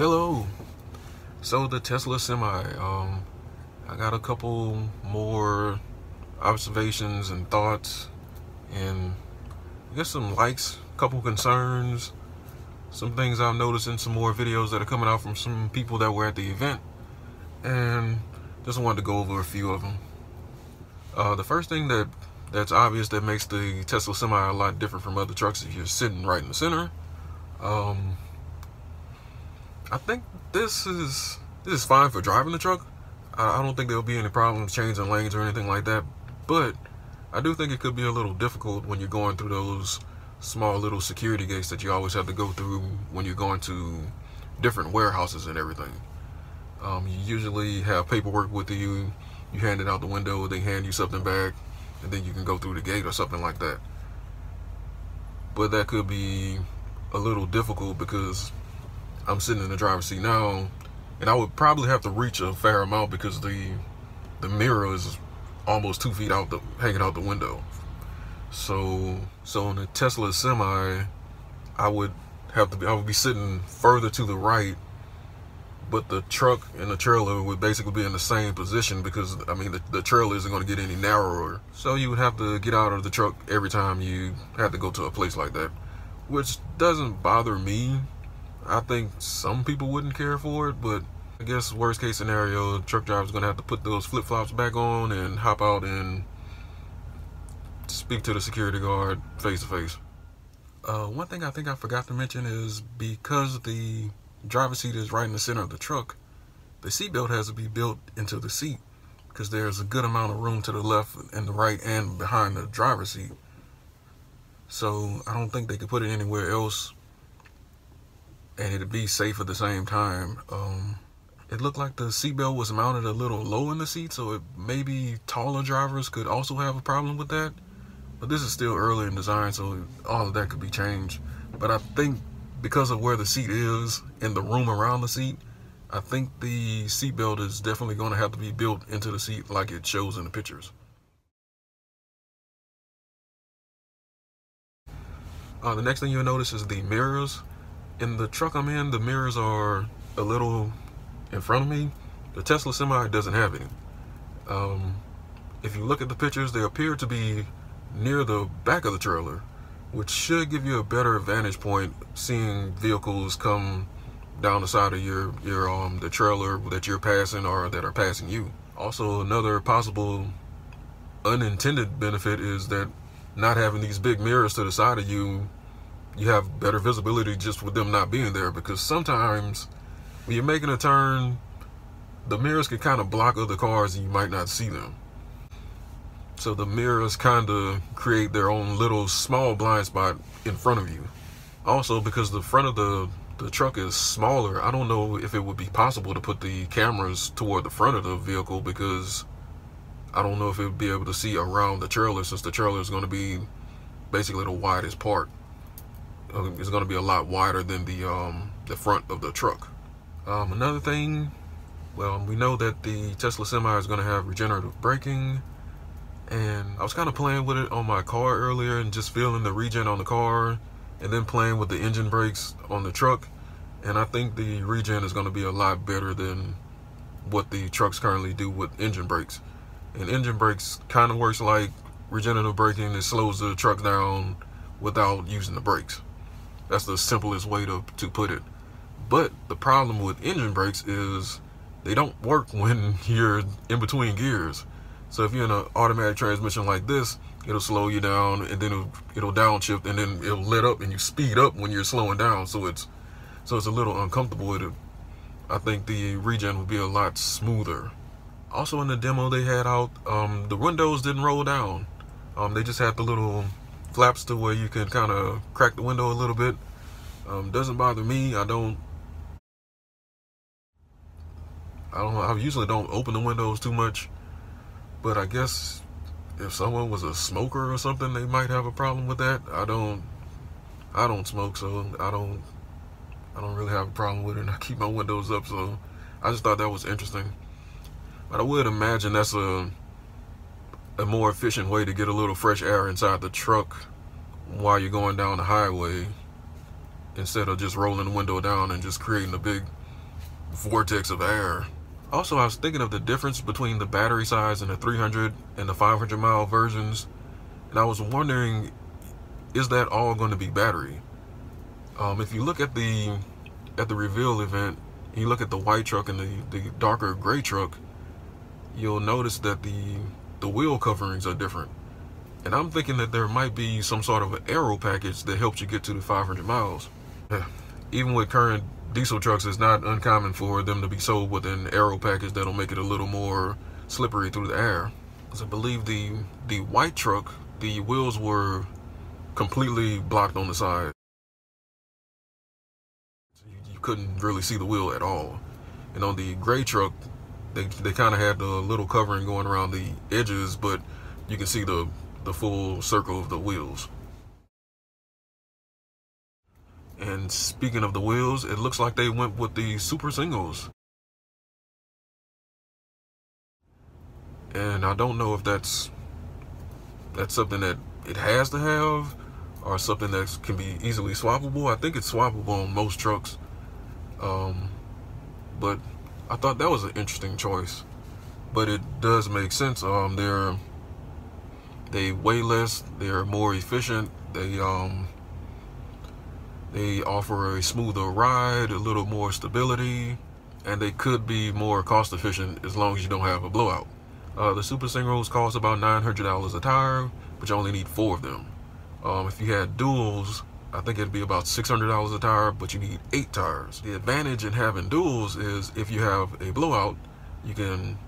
Hello. So the Tesla Semi, I got a couple more observations and thoughts, and I guess some likes, a couple concerns, some things I've noticed in some more videos that are coming out from some people that were at the event, and just wanted to go over a few of them. The first thing that's obvious that makes the Tesla Semi a lot different from other trucks if you're sitting right in the center. I think this is fine for driving the truck. I don't think there'll be any problems changing lanes or anything like that, but I do think it could be a little difficult when you're going through those small little security gates that you always have to go through when you're going to different warehouses and everything. You usually have paperwork with you, you hand it out the window, they hand you something back, and then you can go through the gate or something like that. But that could be a little difficult because I'm sitting in the driver's seat now, and I would probably have to reach a fair amount because the mirror is almost 2 feet out hanging out the window. So in the Tesla Semi, I would be sitting further to the right, but the truck and the trailer would basically be in the same position because, I mean, the trailer isn't going to get any narrower. So you would have to get out of the truck every time you had to go to a place like that, which doesn't bother me. I think some people wouldn't care for it, but I guess worst case scenario, the truck driver's gonna have to put those flip-flops back on and hop out and speak to the security guard face to face. One thing I think I forgot to mention is because the driver's seat is right in the center of the truck, the seatbelt has to be built into the seat because there's a good amount of room to the left and the right and behind the driver's seat. So I don't think they could put it anywhere else and it'd be safe at the same time. It looked like the seatbelt was mounted a little low in the seat, so maybe taller drivers could also have a problem with that. But this is still early in design, so all of that could be changed. But I think because of where the seat is and the room around the seat, I think the seatbelt is definitely going to have to be built into the seat like it shows in the pictures. The next thing you'll notice is the mirrors. In the truck I'm in, the mirrors are a little in front of me. The Tesla Semi doesn't have any. If you look at the pictures, they appear to be near the back of the trailer, which should give you a better vantage point seeing vehicles come down the side of the trailer that you're passing or that are passing you. Also, another possible unintended benefit is that not having these big mirrors to the side of you, you have better visibility just with them not being there, because sometimes when you're making a turn, the mirrors can kind of block other cars and you might not see them. So the mirrors kind of create their own little small blind spot in front of you. Also, because the front of the truck is smaller, I don't know if it would be possible to put the cameras toward the front of the vehicle, because I don't know if it would be able to see around the trailer, since the trailer is going to be basically the widest part. It's going to be a lot wider than the front of the truck. Another thing, well, we know that the Tesla Semi is going to have regenerative braking, and I was kind of playing with it on my car earlier and just feeling the regen on the car and then playing with the engine brakes on the truck, and I think the regen is going to be a lot better than what the trucks currently do with engine brakes. And engine brakes kind of works like regenerative braking. It slows the truck down without using the brakes. That's the simplest way to put it. But the problem with engine brakes is they don't work when you're in between gears. So if you're in an automatic transmission like this, it'll slow you down, and then it'll downshift, and then it'll let up and you speed up when you're slowing down. So it's a little uncomfortable with it. I think the regen would be a lot smoother. Also, in the demo they had out, the windows didn't roll down. They just had the little flaps to where you can kind of crack the window a little bit. Doesn't bother me. I usually don't open the windows too much, but I guess if someone was a smoker or something, they might have a problem with that. I don't smoke, so I don't really have a problem with it, and I keep my windows up, so I just thought that was interesting. But I would imagine that's a more efficient way to get a little fresh air inside the truck while you're going down the highway, instead of just rolling the window down and just creating a big vortex of air. Also, I was thinking of the difference between the battery size in the 300 and the 500 mile versions, and I was wondering, is that all going to be battery? If you look at the reveal event, and you look at the white truck and the darker gray truck, you'll notice that the wheel coverings are different. And I'm thinking that there might be some sort of an aero package that helps you get to the 500 miles. Even with current diesel trucks, it's not uncommon for them to be sold with an aero package that'll make it a little more slippery through the air. Because I believe the white truck, the wheels were completely blocked on the side. You couldn't really see the wheel at all. And on the gray truck, they kind of had the little covering going around the edges, but you can see the full circle of the wheels. And speaking of the wheels, it looks like they went with the super singles. And I don't know if that's something that it has to have or something that can be easily swappable. I think it's swappable on most trucks. But I thought that was an interesting choice. But it does make sense. They weigh less, they're more efficient, they offer a smoother ride, a little more stability, and they could be more cost efficient as long as you don't have a blowout. The super singles cost about $900 a tire, but you only need 4 of them. If you had duals, I think it'd be about $600 a tire, but you need 8 tires. The advantage in having duals is if you have a blowout, you can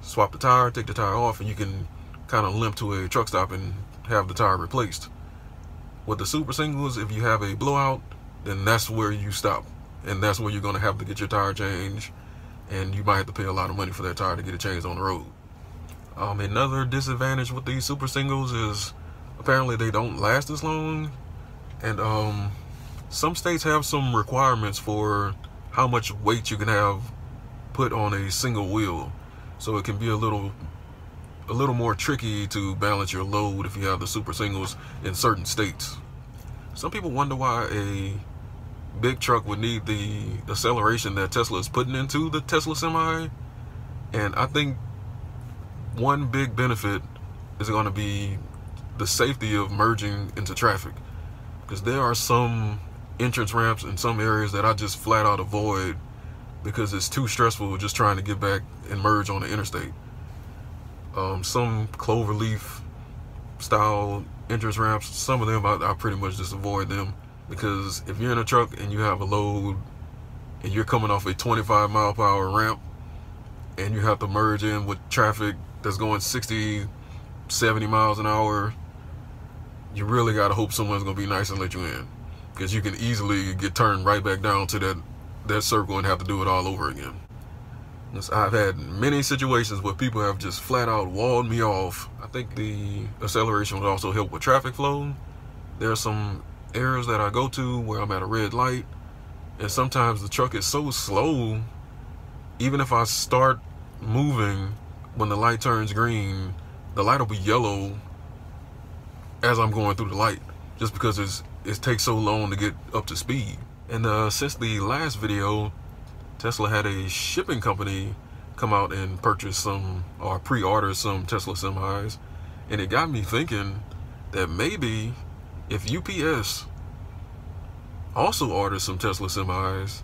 swap the tire, take the tire off, and you can kind of limp to a truck stop and have the tire replaced. With the super singles, if you have a blowout, then that's where you stop, and that's where you're going to have to get your tire changed, and you might have to pay a lot of money for that tire to get it changed on the road. Another disadvantage with these super singles is apparently they don't last as long, and some states have some requirements for how much weight you can have put on a single wheel, so it can be a little more tricky to balance your load if you have the super singles in certain states. Some people wonder why a big truck would need the acceleration that Tesla is putting into the Tesla Semi, and I think one big benefit is going to be the safety of merging into traffic, because there are some entrance ramps in some areas that I just flat out avoid because it's too stressful just trying to get back and merge on the interstate. Some cloverleaf style entrance ramps, some of them I pretty much just avoid them, because if you're in a truck and you have a load and you're coming off a 25 mile per hour ramp and you have to merge in with traffic that's going 60, 70 miles an hour, you really got to hope someone's going to be nice and let you in, because you can easily get turned right back down to that circle and have to do it all over again. I've had many situations where people have just flat out walled me off. I think the acceleration would also help with traffic flow. There are some areas that I go to where I'm at a red light, and sometimes the truck is so slow, even if I start moving, when the light turns green, the light will be yellow as I'm going through the light, just because it takes so long to get up to speed. And since the last video, Tesla had a shipping company come out and purchase some, or pre-order some Tesla semis, and it got me thinking that maybe if UPS also orders some Tesla semis,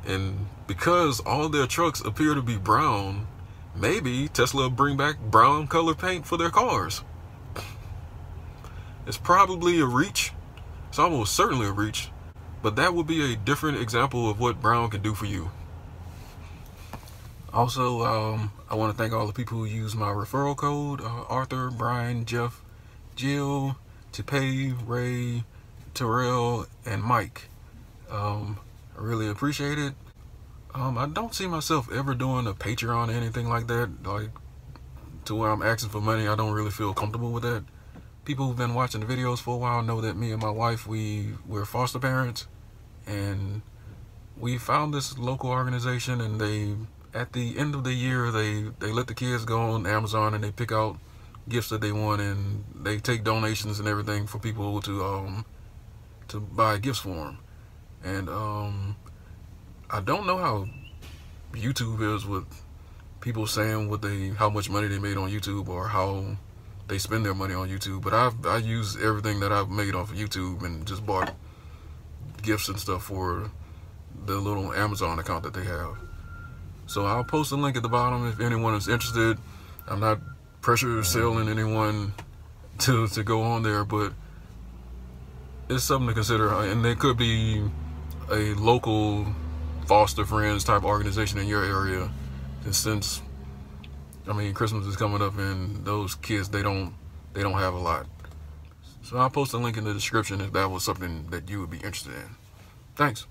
and because all their trucks appear to be brown, maybe Tesla will bring back brown color paint for their cars. It's probably a reach. It's almost certainly a reach. But that would be a different example of what brown can do for you. Also, I want to thank all the people who use my referral code, Arthur, Brian, Jeff, Jill, Tipay, Ray, Terrell, and Mike. I really appreciate it. I don't see myself ever doing a Patreon or anything like that, like to where I'm asking for money. I don't really feel comfortable with that. People who've been watching the videos for a while know that me and my wife, we're foster parents, and we found this local organization, and they, at the end of the year, they let the kids go on Amazon and they pick out gifts that they want, and they take donations and everything for people to buy gifts for them. And I don't know how YouTube is with people saying how much money they made on YouTube or how they spend their money on YouTube, but I use everything that I've made off of YouTube and just bought gifts and stuff for the little Amazon account that they have. So I'll post a link at the bottom if anyone is interested. I'm not pressure selling anyone to go on there, but it's something to consider. And there could be a local foster friends type organization in your area. And since, I mean, Christmas is coming up and those kids, they don't have a lot. So I'll post a link in the description if that was something that you would be interested in. Thanks.